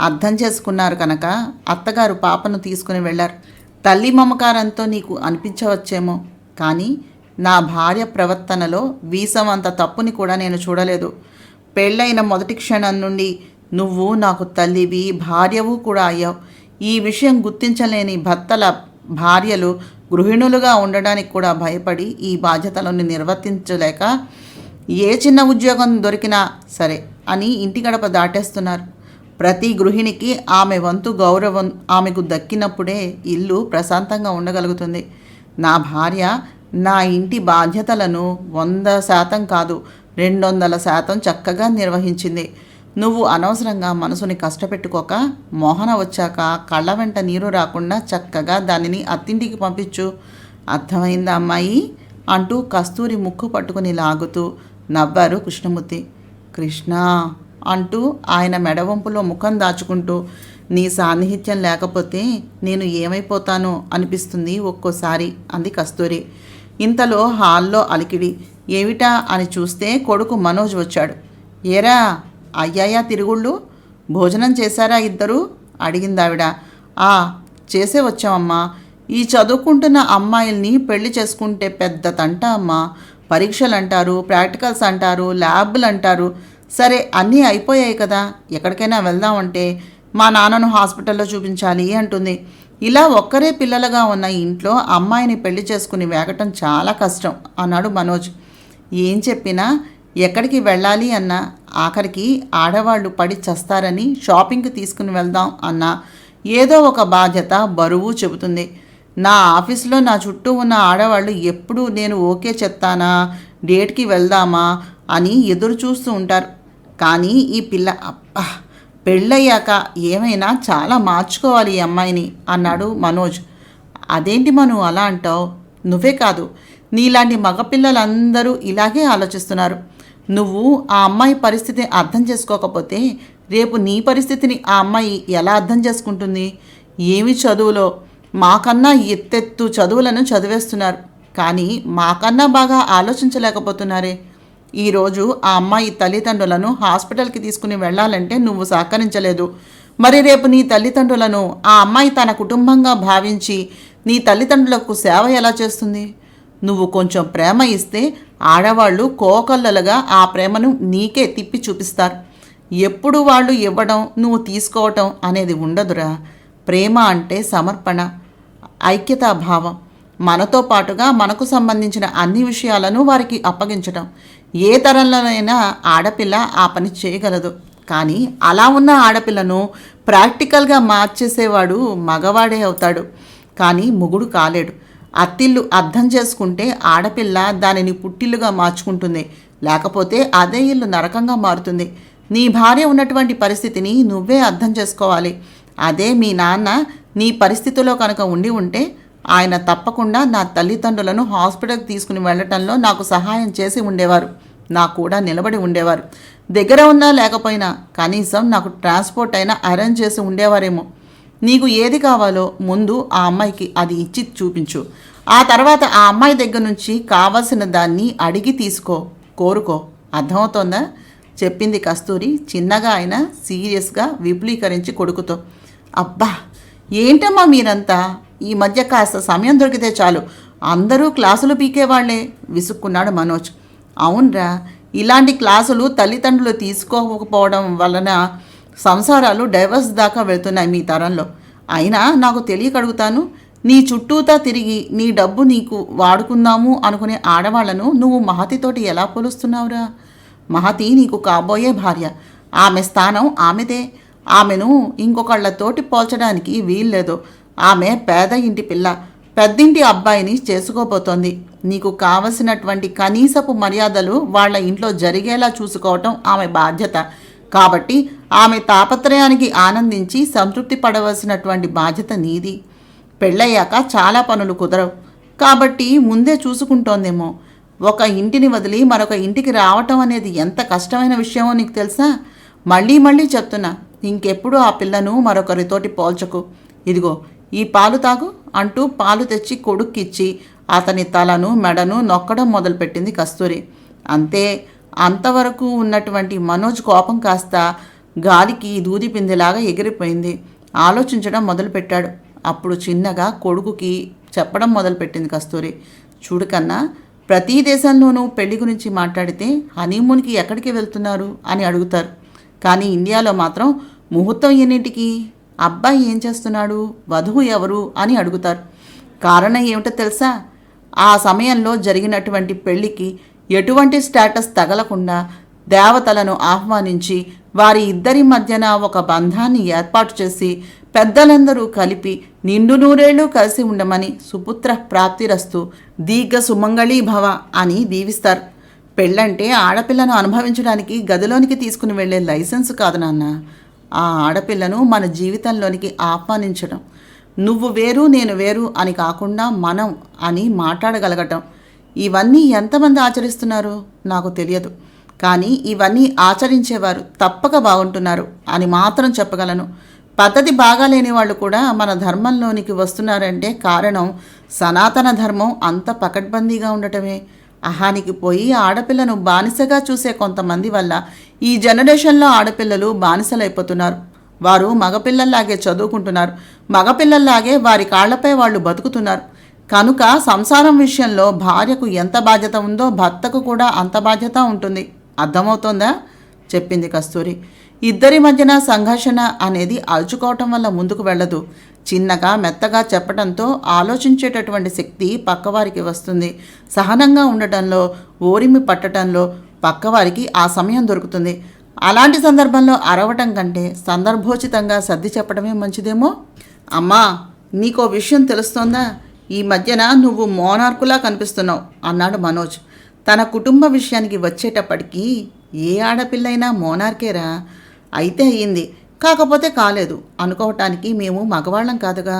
అర్థం చేసుకున్నారు కనుక అత్తగారు పాపను తీసుకుని వెళ్ళారు. తల్లి మమకారంతో నీకు అనిపించవచ్చేమో, కానీ నా భార్య ప్రవర్తనలో వీసమంత తప్పుని కూడా నేను చూడలేదు. పెళ్ళైన మొదటి క్షణం నుండి నువ్వు నాకు తల్లివి, భార్యవు కూడా అయ్యావు. ఈ విషయం గుర్తించలేని భర్తల భార్యలు గృహిణులుగా ఉండడానికి కూడా భయపడి ఈ బాధ్యతలను నిర్వర్తించలేక ఏ చిన్న ఉద్యోగం దొరికినా సరే అని ఇంటి గడప దాటేస్తున్నారు. ప్రతి గృహిణికి ఆమె వంతు గౌరవం ఆమెకు దక్కినప్పుడే ఇల్లు ప్రశాంతంగా ఉండగలుగుతుంది. నా భార్య నా ఇంటి బాధ్యతలను 100% కాదు 200% చక్కగా నిర్వహించింది. నువ్వు అనవసరంగా మనసుని కష్టపెట్టుకోక మోహన వచ్చాక కళ్ళ వెంట నీరు రాకుండా చక్కగా దానిని అత్తింటికి పంపించు. అర్థమైందా అమ్మాయి అంటూ కస్తూరి ముక్కు పట్టుకుని లాగుతూ నవ్వారు కృష్ణమూర్తి. కృష్ణ అంటూ ఆయన మెడవంపులో ముఖం దాచుకుంటూ, నీ సాన్నిహిత్యం లేకపోతే నేను ఏమైపోతానో అనిపిస్తుంది ఒక్కోసారి అంది కస్తూరి. ఇంతలో హాల్లో అలికిడి. ఏమిటా అని చూస్తే కొడుకు మనోజ్ వచ్చాడు. ఏరా అయ్యాయా తిరుగుళ్ళు, భోజనం చేశారా ఇద్దరు అడిగిందావిడ. చేసే వచ్చామమ్మా. ఈ చదువుకుంటున్న అమ్మాయిల్ని పెళ్లి చేసుకుంటే పెద్ద తంట అమ్మా. పరీక్షలు అంటారు, ప్రాక్టికల్స్ అంటారు, ల్యాబ్లు అంటారు. సరే అన్నీ అయిపోయాయి కదా, ఎక్కడికైనా వెళ్దామంటే మా నాన్నను హాస్పిటల్లో చూపించాలి అంటుంది. ఇలా ఒక్కరే పిల్లలుగా ఉన్న ఇంట్లో అమ్మాయిని పెళ్లి చేసుకుని వేగటం చాలా కష్టం అన్నాడు మనోజ్. ఏం చెప్పినా ఎక్కడికి వెళ్ళాలి అన్నా ఆఖరికి ఆడవాళ్ళు పడి చస్తారని షాపింగ్కి తీసుకుని వెళ్దాం అన్నా ఏదో ఒక బాధ్యత బరువు చెబుతుంది. నా ఆఫీస్లో నా చుట్టూ ఉన్న ఆడవాళ్ళు ఎప్పుడు నేను ఓకే చెప్తానా, డేట్కి వెళ్దామా అని ఎదురు చూస్తూ ఉంటారు. కానీ ఈ పిల్ల పెళ్ళయ్యాక ఏమైనా చాలా మార్చుకోవాలి ఈ అమ్మాయిని అన్నాడు మనోజ్. అదేంటి మను అలా అంటావు? నువ్వే కాదు, నీలాంటి మగపిల్లలందరూ ఇలాగే ఆలోచిస్తున్నారు. నువ్వు ఆ అమ్మాయి పరిస్థితిని అర్థం చేసుకోకపోతే రేపు నీ పరిస్థితిని ఆ అమ్మాయి ఎలా అర్థం చేసుకుంటుంది? ఏమి చదువులో మాకన్నా ఎత్తెత్తు చదువులను చదివేస్తున్నారు, కానీ మాకన్నా బాగా ఆలోచించలేకపోతున్నారే. ఈరోజు ఆ అమ్మాయి తల్లిదండ్రులను హాస్పిటల్కి తీసుకుని వెళ్ళాలంటే నువ్వు సహకరించలేదు. మరి రేపు నీ తల్లిదండ్రులను ఆ అమ్మాయి తన కుటుంబంగా భావించి నీ తల్లిదండ్రులకు సేవ ఎలా చేస్తుంది? నువ్వు కొంచెం ప్రేమ ఇస్తే ఆడవాళ్ళు కోకళ్ళలుగా ఆ ప్రేమను నీకే తిప్పి చూపిస్తారు. ఎప్పుడు వాళ్ళు ఇవ్వడం నువ్వు తీసుకోవటం అనేది ఉండదురా. ప్రేమ అంటే సమర్పణ, ఐక్యతాభావం. మనతో పాటుగా మనకు సంబంధించిన అన్ని విషయాలను వారికి అప్పగించటం. ఏ తరంలోనైనా ఆడపిల్ల ఆ పని చేయగలదు. కానీ అలా ఉన్న ఆడపిల్లను ప్రాక్టికల్గా మార్చేసేవాడు మగవాడే అవుతాడు, కానీ మొగుడు కాలేడు. అత్తిల్లు అర్థం చేసుకుంటే ఆడపిల్ల దానిని పుట్టిల్లుగా మార్చుకుంటుంది, లేకపోతే అదే ఇల్లు నరకంగా మారుతుంది. నీ భార్య ఉన్నటువంటి పరిస్థితిని నువ్వే అర్థం చేసుకోవాలి. అదే మీ నాన్న నీ పరిస్థితిలో కనుక ఉండి ఉంటే ఆయన తప్పకుండా నా తల్లిదండ్రులను హాస్పిటల్కి తీసుకుని వెళ్ళటంలో నాకు సహాయం చేసి ఉండేవారు, నాకు కూడా నిలబడి ఉండేవారు. దగ్గర ఉన్నా లేకపోయినా కనీసం నాకు ట్రాన్స్పోర్ట్ అయినా అరేంజ్ చేసి ఉండేవారేమో. నీకు ఏది కావాలో ముందు ఆ అమ్మాయికి అది ఇచ్చి చూపించు. ఆ తర్వాత ఆ అమ్మాయి దగ్గర నుంచి కావలసిన దాన్ని అడిగి తీసుకో, కోరుకో. అర్థమవుతోందా? చెప్పింది కస్తూరి చిన్నగా అయినా సీరియస్గా విపులీకరించి కొడుకుతో. అబ్బా ఏంటమ్మా మీరంతా, ఈ మధ్య కాస్త సమయం దొరికితే చాలు అందరూ క్లాసులు పీకేవాళ్లే విసుక్కున్నాడు మనోజ్. అవునరా, ఇలాంటి క్లాసులు తల్లిదండ్రులు తీసుకోకపోవడం వలన సంసారాలు డైవర్స్ దాకా వెళ్తున్నాయి మీ తరంలో. అయినా నాకు తెలియకడుగుతాను, నీ చుట్టూతా తిరిగి నీ డబ్బు నీకు వాడుకుందాము అనుకునే ఆడవాళ్లను నువ్వు మహతితోటి ఎలా పోలుస్తున్నావురా? మహతి నీకు కాబోయే భార్య, ఆమె స్థానం ఆమెదే. ఆమెను ఇంకొకళ్ళతోటి పోల్చడానికి వీల్లేదు. ఆమె పేద ఇంటి పిల్ల, పెద్దింటి అబ్బాయిని చేసుకోబోతోంది. నీకు కావలసినటువంటి కనీసపు మర్యాదలు వాళ్ళ ఇంట్లో జరిగేలా చూసుకోవటం ఆమె బాధ్యత. కాబట్టి ఆమె తాపత్రయానికి ఆనందించి సంతృప్తి పడవలసినటువంటి బాధ్యత నీది. పెళ్ళయ్యాక చాలా పనులు కుదరవు కాబట్టి ముందే చూసుకుంటోందేమో. ఒక ఇంటిని వదిలి మరొక ఇంటికి రావటం అనేది ఎంత కష్టమైన విషయమో నీకు తెలుసా? మళ్ళీ మళ్ళీ చెప్తున్నా, ఇంకెప్పుడు ఆ పిల్లను మరొకరితోటి పోల్చకు. ఇదిగో ఈ పాలు తాగు అంటూ పాలు తెచ్చి కొడుక్కిచ్చి అతని తలను మెడను నొక్కడం మొదలుపెట్టింది కస్తూరి. అంతే, అంతవరకు ఉన్నటువంటి మనోజ్ కోపం కాస్త గాలికి దూది పిందెలాగా ఎగిరిపోయింది. ఆలోచించడం మొదలుపెట్టాడు. అప్పుడు చిన్నగా కొడుకుకి చెప్పడం మొదలుపెట్టింది కస్తూరి. చూడు కన్నా, ప్రతి దేశంలోనూ పెళ్లి గురించి మాట్లాడితే హనీమూన్కి ఎక్కడికి వెళ్తున్నారు అని అడుగుతారు. కానీ ఇండియాలో మాత్రం ముహూర్తం ఎన్నింటికి, అబ్బాయి ఏం చేస్తున్నాడు, వధువు ఎవరు అని అడుగుతారు. కారణం ఏమిటో తెలుసా? ఆ సమయంలో జరిగినటువంటి పెళ్లికి ఎటువంటి స్టేటస్ తగలకుండా దేవతలను ఆహ్వానించి వారి ఇద్దరి మధ్యన ఒక బంధాన్ని ఏర్పాటు చేసి పెద్దలందరూ కలిపి నిండు నూరేళ్లు కలిసి ఉండమని సుపుత్ర ప్రాప్తిరస్తు దీర్ఘ సుమంగళీ భవ అని దీవిస్తారు. పెళ్ళంటే ఆడపిల్లను అనుభవించడానికి గదిలోనికి తీసుకుని వెళ్లే లైసెన్స్ కాదు నాన్న. ఆ ఆడపిల్లను మన జీవితంలోనికి ఆహ్వానించడం, నువ్వు వేరు నేను వేరు అని కాకుండా మనం అని మాట్లాడగలగటం. ఇవన్నీ ఎంతమంది ఆచరిస్తున్నారో నాకు తెలియదు, కానీ ఇవన్నీ ఆచరించేవారు తప్పక బాగుంటున్నారు అని మాత్రం చెప్పగలను. పద్ధతి బాగాలేని వాళ్ళు కూడా మన ధర్మంలోనికి వస్తున్నారంటే కారణం సనాతన ధర్మం అంత పకడ్బందీగా ఉండటమే. అహానికి పోయి ఆడపిల్లను బానిసగా చూసే కొంతమంది వల్ల ఈ జనరేషన్లో ఆడపిల్లలు బానిసలైపోతున్నారు. వారు మగపిల్లల్లాగే చదువుకుంటున్నారు, మగపిల్లల్లాగే వారి కాళ్లపై వాళ్ళు బతుకుతున్నారు. కనుక సంసారం విషయంలో భార్యకు ఎంత బాధ్యత ఉందో భర్తకు కూడా అంత బాధ్యత ఉంటుంది. అర్థమవుతోందా? చెప్పింది కస్తూరి. ఇద్దరి మధ్యన సంఘర్షణ అనేది అరుచుకోవటం వల్ల ముందుకు వెళ్ళదు. చిన్నగా మెత్తగా చెప్పడంతో ఆలోచించేటటువంటి శక్తి పక్కవారికి వస్తుంది. సహనంగా ఉండటంలో, ఓరిమి పట్టడంలో పక్కవారికి ఆ సమయం దొరుకుతుంది. అలాంటి సందర్భంలో అరవటం కంటే సందర్భోచితంగా సర్ది చెప్పడమే మంచిదేమో. అమ్మా, నీకో విషయం తెలుస్తోందా? ఈ మధ్యన నువ్వు మోనార్కులా కనిపిస్తున్నావు అన్నాడు మనోజ్. తన కుటుంబ విషయానికి వచ్చేటప్పటికీ ఏ ఆడపిల్లైనా మోనార్కేరా. అయితే అయ్యింది, కాకపోతే కాలేదు అనుకోవటానికి మేము మగవాళ్ళం కాదుగా.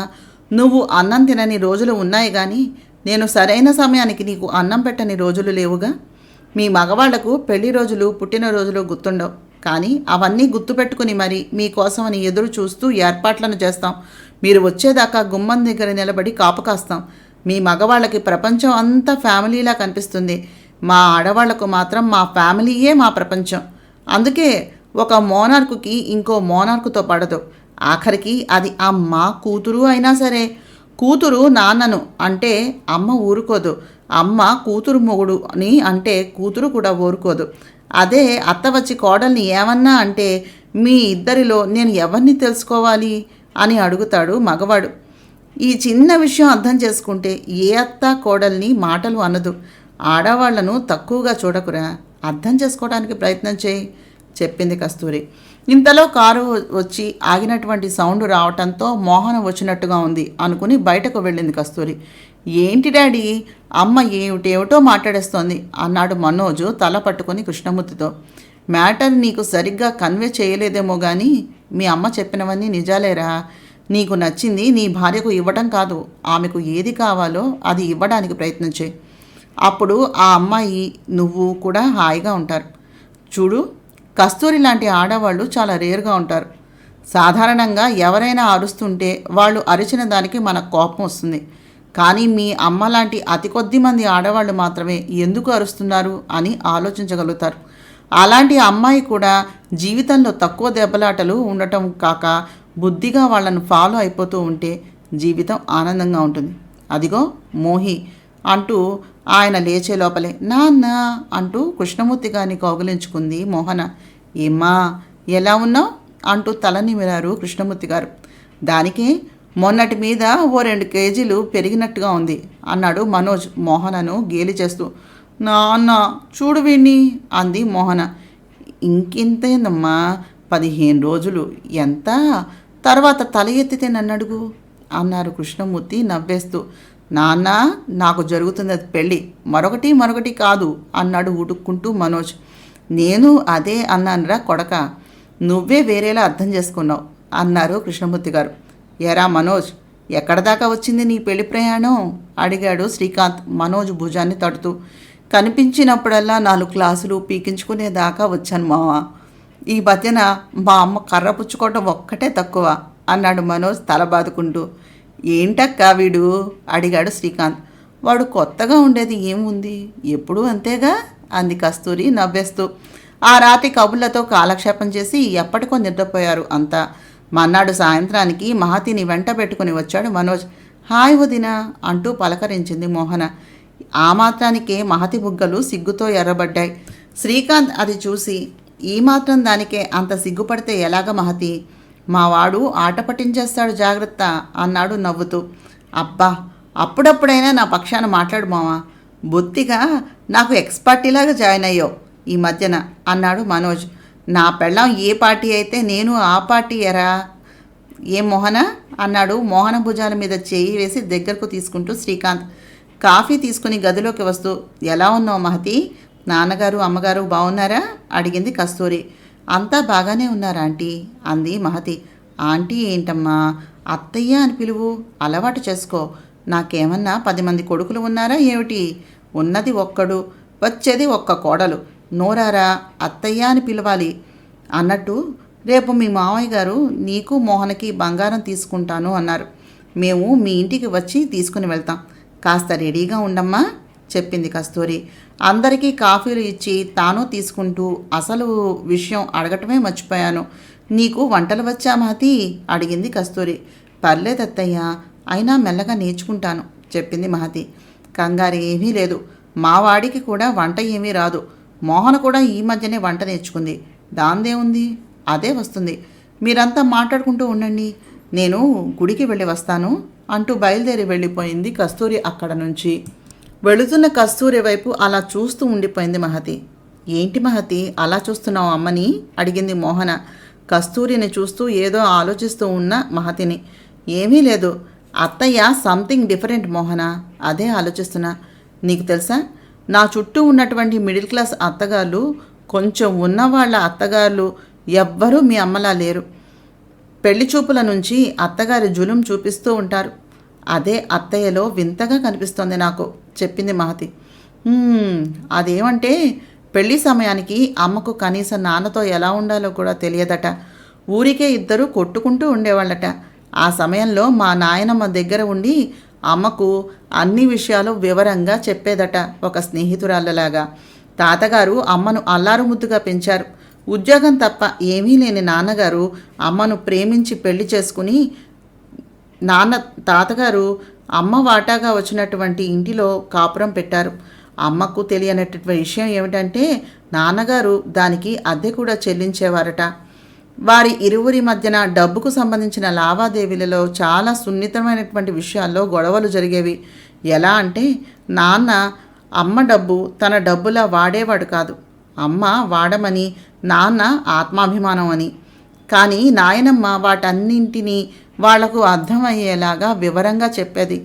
నువ్వు అన్నం తినని రోజులు ఉన్నాయి కానీ నేను సరైన సమయానికి నీకు అన్నం పెట్టని రోజులు లేవుగా. మీ మగవాళ్లకు పెళ్లి రోజులు పుట్టినరోజులు గుర్తుండవు, కానీ అవన్నీ గుర్తుపెట్టుకుని మరి మీకోసమని ఎదురు చూస్తూ ఏర్పాట్లను చేస్తాం. మీరు వచ్చేదాకా గుమ్మం దగ్గర నిలబడి కాపు కాస్తాం. మీ మగవాళ్ళకి ప్రపంచం అంతా ఫ్యామిలీలా కనిపిస్తుంది, మా ఆడవాళ్లకు మాత్రం మా ఫ్యామిలీయే మా ప్రపంచం. అందుకే ఒక మోనార్కుకి ఇంకో మోనార్కుతో పడదు. ఆఖరికి అది అమ్మ కూతురు అయినా సరే. కూతురు నాన్నను అంటే అమ్మ ఊరుకోదు, అమ్మ కూతురు మొగుడు అని అంటే కూతురు కూడా ఊరుకోదు. అదే అత్త వచ్చి కోడల్ని ఏమన్నా అంటే మీ ఇద్దరిలో నేను ఎవరిని తెలుసుకోవాలి అని అడుగుతాడు మగవాడు. ఈ చిన్న విషయం అర్థం చేసుకుంటే ఏ అత్త కోడల్ని మాటలు అనదు. ఆడవాళ్లను తక్కువగా చూడకురా, అర్థం చేసుకోవడానికి ప్రయత్నం చేయి చెప్పింది కస్తూరి. ఇంతలో కారు వచ్చి ఆగినటువంటి సౌండ్ రావటంతో మోహన వచ్చినట్టుగా ఉంది అనుకుని బయటకు వెళ్ళింది కస్తూరి. ఏంటి డాడీ, అమ్మ ఏమిటేమిటో మాట్లాడేస్తోంది అన్నాడు మనోజు తల పట్టుకొని కృష్ణమూర్తితో. మ్యాటర్ నీకు సరిగ్గా కన్వే చేయలేదేమో కానీ మీ అమ్మ చెప్పినవన్నీ నిజాలేరా. నీకు నచ్చింది నీ భార్యకు ఇవ్వడం కాదు, ఆమెకు ఏది కావాలో అది ఇవ్వడానికి ప్రయత్నించే. అప్పుడు ఆ అమ్మాయి నువ్వు కూడా హాయిగా ఉంటారు. చూడు, కస్తూరి లాంటి ఆడవాళ్ళు చాలా రేరుగా ఉంటారు. సాధారణంగా ఎవరైనా అరుస్తుంటే వాళ్ళు అరిచిన దానికి మనకు కోపం వస్తుంది. కానీ మీ అమ్మ లాంటి అతి కొద్ది మంది ఆడవాళ్ళు మాత్రమే ఎందుకు అరుస్తున్నారు అని ఆలోచించగలుగుతారు. అలాంటి అమ్మాయి కూడా జీవితంలో తక్కువ దెబ్బలాటలు ఉండటం కాక బుద్ధిగా వాళ్ళను ఫాలో అయిపోతూ ఉంటే జీవితం ఆనందంగా ఉంటుంది. అదిగో మోహి అంటూ ఆయన లేచే లోపలే నాన్న అంటూ కృష్ణమూర్తి గారిని కౌగిలించుకుంది మోహన. ఏమ్మా, ఎలా ఉన్నావు అంటూ తల నిమిరారు కృష్ణమూర్తి గారు. దానికి మొన్నటి మీద ఓ 2 కేజీలు పెరిగినట్టుగా ఉంది అన్నాడు మనోజ్ మోహనను గేలి చేస్తూ. నాన్న చూడు విని అంది మోహన. ఇంకెంతేందమ్మా, 15 రోజులు. ఎంత? తర్వాత తల ఎత్తితే నన్నడుగు అన్నారు కృష్ణమూర్తి నవ్వేస్తూ. నాన్న, నాకు జరుగుతున్నది పెళ్ళి, మరొకటి కాదు అన్నాడు ఉడుక్కుంటూ మనోజ్. నేను అదే అన్నానురా కొడక, నువ్వే వేరేలా అర్థం చేసుకున్నావు అన్నారు కృష్ణమూర్తి గారు. ఎరా మనోజ్, ఎక్కడ దాకా వచ్చింది నీ పెళ్లి ప్రయాణం అడిగాడు శ్రీకాంత్ మనోజ్ భుజాన్ని తడుతూ. కనిపించినప్పుడల్లా 4 క్లాసులు పీకించుకునేదాకా వచ్చాను మావా. ఈ మధ్యన మా అమ్మ కర్ర పుచ్చుకోవడం ఒక్కటే తక్కువ అన్నాడు మనోజ్ తల బాదుకుంటూ. ఏంటక్కా వీడు అడిగాడు శ్రీకాంత్. వాడు కొత్తగా ఉండేది ఏముంది, ఎప్పుడూ అంతేగా అంది కస్తూరి నవ్వేస్తూ. ఆ రాత్రి కబుర్లతో కాలక్షేపం చేసి ఎప్పటికో నిద్రపోయారు అంతా. మన్నాడు సాయంత్రానికి మహతిని వెంట పెట్టుకుని వచ్చాడు మనోజ్. హాయ్ వదిన అంటూ పలకరించింది మోహన. ఆ మాత్రానికే మహతి బుగ్గలు సిగ్గుతో ఎర్రబడ్డాయి. శ్రీకాంత్ అది చూసి, ఈ మాత్రం దానికే అంత సిగ్గుపడితే ఎలాగ మహతి, మావాడు ఆట పట్టించేస్తాడు జాగ్రత్త అన్నాడు నవ్వుతూ. అబ్బా, అప్పుడప్పుడైనా నా పక్షాన మాట్లాడు మావా, బొత్తిగా నాకు ఎక్స్పర్టీలాగా జాయిన్ అయ్యావు ఈ మధ్యన అన్నాడు మనోజ్. నా పెళ్ళం ఏ పార్టీ అయితే నేను ఆ పార్టీ ఎరా. ఏం మోహన అన్నాడు మోహన భుజాల మీద చేయి వేసి దగ్గరకు తీసుకుంటూ శ్రీకాంత్. కాఫీ తీసుకుని గదిలోకి వస్తూ, ఎలా ఉన్నావు మహతి, నాన్నగారు అమ్మగారు బాగున్నారా అడిగింది కస్తూరి. అంతా బాగానే ఉన్నారా ఆంటీ అంది మహతి. ఆంటీ ఏంటమ్మా, అత్తయ్య అని పిలువు, అలవాటు చేసుకో. నాకేమన్నా 10 మంది కొడుకులు ఉన్నారా ఏమిటి? ఉన్నది ఒక్కడు, వచ్చేది ఒక్క కోడలు. నోరారా అత్తయ్య అని పిలవాలి. అన్నట్టు రేపు మీ మావయ్య గారు నీకు మోహనకి బంగారం తీసుకుంటాను అన్నారు. మేము మీ ఇంటికి వచ్చి తీసుకుని వెళ్తాం. కాస్త రెడీగా ఉండమ్మా చెప్పింది కస్తూరి. అందరికీ కాఫీలు ఇచ్చి తాను తీసుకుంటూ, అసలు విషయం అడగటమే మర్చిపోయాను, నీకు వంటలు వచ్చా మహతి అడిగింది కస్తూరి. పర్లేదత్తయ్య, అయినా మెల్లగా నేర్చుకుంటాను చెప్పింది మహతి. కంగారు ఏమీ లేదు, మా వాడికి కూడా వంట ఏమీ రాదు. మోహన కూడా ఈ మధ్యనే వంట నేర్చుకుంది. దాందేముంది, అదే వస్తుంది. మీరంతా మాట్లాడుకుంటూ ఉండండి, నేను గుడికి వెళ్ళి వస్తాను అంటూ బయలుదేరి వెళ్ళిపోయింది కస్తూరి. అక్కడ నుంచి వెళుతున్న కస్తూరి వైపు అలా చూస్తూ ఉండిపోయింది మహతి. ఏంటి మహతి అలా చూస్తున్నావు అమ్మని అడిగింది మోహన కస్తూరిని చూస్తూ. ఏదో ఆలోచిస్తూ ఉన్న మహతిని. ఏమీ లేదు అత్తయ్య, సంథింగ్ డిఫరెంట్ మోహన, అదే ఆలోచిస్తున్నా. నీకు తెలుసా, నా చుట్టూ ఉన్నటువంటి మిడిల్ క్లాస్ అత్తగారు, కొంచెం ఉన్నవాళ్ళ అత్తగారులు ఎవ్వరూ మీ అమ్మలా లేరు. పెళ్లి చూపుల నుంచి అత్తగారి జులుం చూపిస్తూ ఉంటారు. అదే అత్తయ్యలో వింతగా కనిపిస్తోంది నాకు చెప్పింది మహతి. అదేమంటే పెళ్లి సమయానికి అమ్మకు కనీసం నాన్నతో ఎలా ఉండాలో కూడా తెలియదట. ఊరికే ఇద్దరు కొట్టుకుంటూ ఉండేవాళ్ళట. ఆ సమయంలో మా నాయనమ్మ దగ్గర ఉండి అమ్మకు అన్ని విషయాలు వివరంగా చెప్పేదట, ఒక స్నేహితురాళ్ళలాగా. తాతగారు అమ్మను అల్లారు ముద్దుగా పెంచారు. ఉద్యోగం తప్ప ఏమీ లేని నాన్నగారు అమ్మను ప్రేమించి పెళ్లి చేసుకుని, తాతగారు అమ్మ వాటాగా వచ్చినటువంటి ఇంటిలో కాపురం పెట్టారు. అమ్మకు తెలియనటువంటి విషయం ఏమిటంటే నాన్నగారు దానికి అద్దె కూడా చెల్లించేవారట. వారి ఇరువురి మధ్యన డబ్బుకు సంబంధించిన లావాదేవీలలో చాలా సున్నితమైనటువంటి విషయాల్లో గొడవలు జరిగేవి. ఎలా అంటే, నాన్న అమ్మ డబ్బు తన డబ్బులా వాడేవాడు కాదు. అమ్మ వాడమని, నాన్న ఆత్మాభిమానం అని. కానీ నాయనమ్మ వాటన్నింటినీ వాళ్లకు అర్థమయ్యేలాగా వివరంగా చెప్పేది.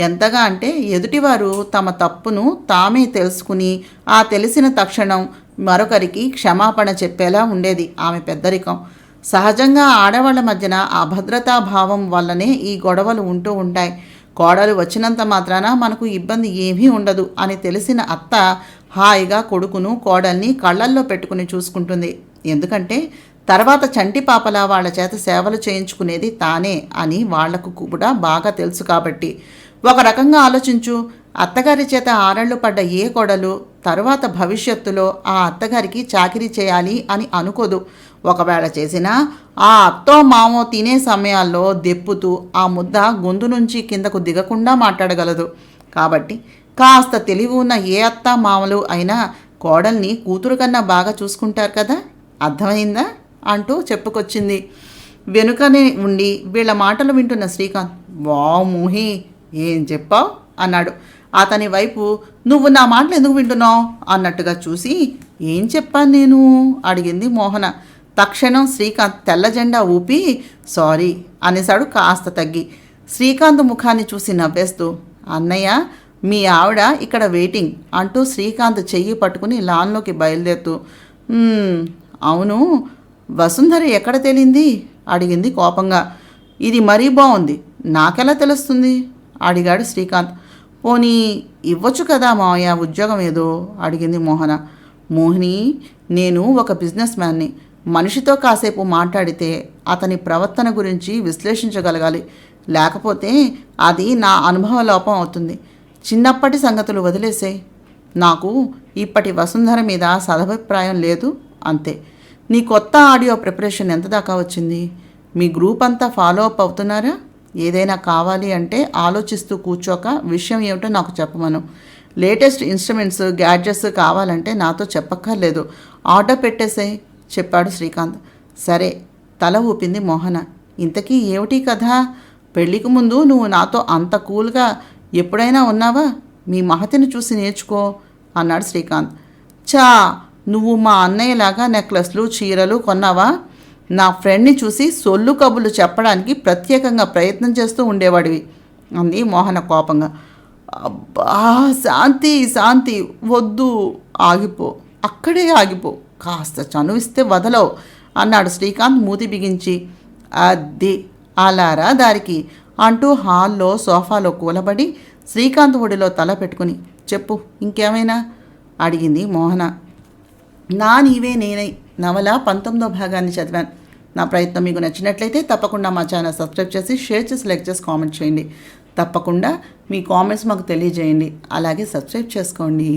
ఎంతగా అంటే ఎదుటివారు తమ తప్పును తామే తెలుసుకుని ఆ తెలిసిన తక్షణం మరొకరికి క్షమాపణ చెప్పేలా ఉండేది ఆమె పెద్దరికం. సహజంగా ఆడవాళ్ల మధ్యన అభద్రతా భావం వల్లనే ఈ గొడవలు ఉంటూ ఉంటాయి. కోడలు వచ్చినంత మాత్రాన మనకు ఇబ్బంది ఏమీ ఉండదు అని తెలిసిన అత్త హాయిగా కొడుకును కోడల్ని కళ్ళల్లో పెట్టుకుని చూసుకుంటుంది. ఎందుకంటే తర్వాత చంటి పాపలా వాళ్ళ చేత సేవలు చేయించుకునేది తానే అని వాళ్లకు కూడా బాగా తెలుసు కాబట్టి. ఒక రకంగా ఆలోచించు, అత్తగారి చేత ఆరళ్ళు పడ్డ ఏ కోడలు తరువాత భవిష్యత్తులో ఆ అత్తగారికి చాకిరీ చేయాలి అని అనుకోదు. ఒకవేళ చేసినా ఆ అత్తో మామో తినే సమయాల్లో దెప్పుతూ ఆ ముద్ద గొంతు నుంచి కిందకు దిగకుండా మాట్లాడగలదు. కాబట్టి కాస్త తెలివి ఉన్న ఏ అత్తా మామలు అయినా కోడల్ని కూతురు కన్నా బాగా చూసుకుంటారు కదా, అర్థమైందా అంటూ చెప్పుకొచ్చింది. వెనుకనే ఉండి వీళ్ళ మాటలు వింటున్న శ్రీకాంత్, వావ్ మోహి, ఏం చెప్పావు అన్నాడు. అతని వైపు నువ్వు నా మాటలు ఎందుకు వింటున్నావు అన్నట్టుగా చూసి, ఏం చెప్పాను నేను అడిగింది మోహన. తక్షణం శ్రీకాంత్ తెల్ల జెండా ఊపి సారీ అనేశాడు కాస్త తగ్గి. శ్రీకాంత్ ముఖాన్ని చూసి నవ్వేస్తూ, అన్నయ్య మీ ఆవిడ ఇక్కడ వెయిటింగ్ అంటూ శ్రీకాంత్ చెయ్యి పట్టుకుని లాన్లోకి బయలుదేరుతూ, అవును వసుంధర ఎక్కడ తేలింది అడిగింది కోపంగా. ఇది మరీ బాగుంది, నాకెలా తెలుస్తుంది అడిగాడు శ్రీకాంత్. పోనీ ఇవ్వచ్చు కదా మావయ్య ఉద్యోగం ఏదో అడిగింది మోహన. మోహిని, నేను ఒక బిజినెస్ మ్యాన్ని. మనిషితో కాసేపు మాట్లాడితే అతని ప్రవర్తన గురించి విశ్లేషించగలగాలి, లేకపోతే అది నా అనుభవ లోపం అవుతుంది. చిన్నప్పటి సంగతులు వదిలేసే. నాకు ఇప్పటి వసుంధర మీద సదభిప్రాయం లేదు, అంతే. నీ కొత్త ఆడియో ప్రిపరేషన్ ఎంత దాకా వచ్చింది? మీ గ్రూప్ అంతా ఫాలో అప్ అవుతున్నారా? ఏదైనా కావాలి అంటే ఆలోచిస్తూ కూర్చోక విషయం ఏమిటో నాకు చెప్పమను. లేటెస్ట్ ఇన్స్ట్రుమెంట్స్ గ్యాడ్జెట్స్ కావాలంటే నాతో చెప్పక్కర్లేదు, ఆర్డర్ పెట్టేసే చెప్పాడు శ్రీకాంత్. సరే తల ఊపింది మోహన. ఇంతకీ ఏమిటి కథ? పెళ్లికి ముందు నువ్వు నాతో అంత కూల్గా ఎప్పుడైనా ఉన్నావా? మీ మహతిని చూసి నేర్చుకో అన్నాడు శ్రీకాంత్. చా, నువ్వు మా అన్నయ్యలాగా నెక్లెస్లు చీరలు కొన్నావా? నా ఫ్రెండ్ని చూసి సొల్లు కబుర్లు చెప్పడానికి ప్రత్యేకంగా ప్రయత్నం చేస్తూ ఉండేవాడివి అంది మోహన కోపంగా. అబ్బా శాంతి శాంతి, వద్దు, ఆగిపో, అక్కడే ఆగిపో, కాస్త చనువిస్తే వదలవు అన్నాడు శ్రీకాంత్ మూతి బిగించి. అద్ది అలారా దారికి అంటూ హాల్లో సోఫాలో కూలబడి శ్రీకాంత్ ఒడిలో తల పెట్టుకుని, చెప్పు ఇంకేమైనా అడిగింది మోహన. నా నీవే నేనై నవల 19వ భాగాన్ని చదివాను. నా ప్రయత్నం మీకు నచ్చినట్లయితే తప్పకుండా మా ఛానల్ సబ్స్క్రైబ్ చేసి షేర్ చేసి లైక్ చేసి కామెంట్ చేయండి. తప్పకుండా మీ కామెంట్స్ మాకు తెలియజేయండి. అలాగే సబ్స్క్రైబ్ చేసుకోండి.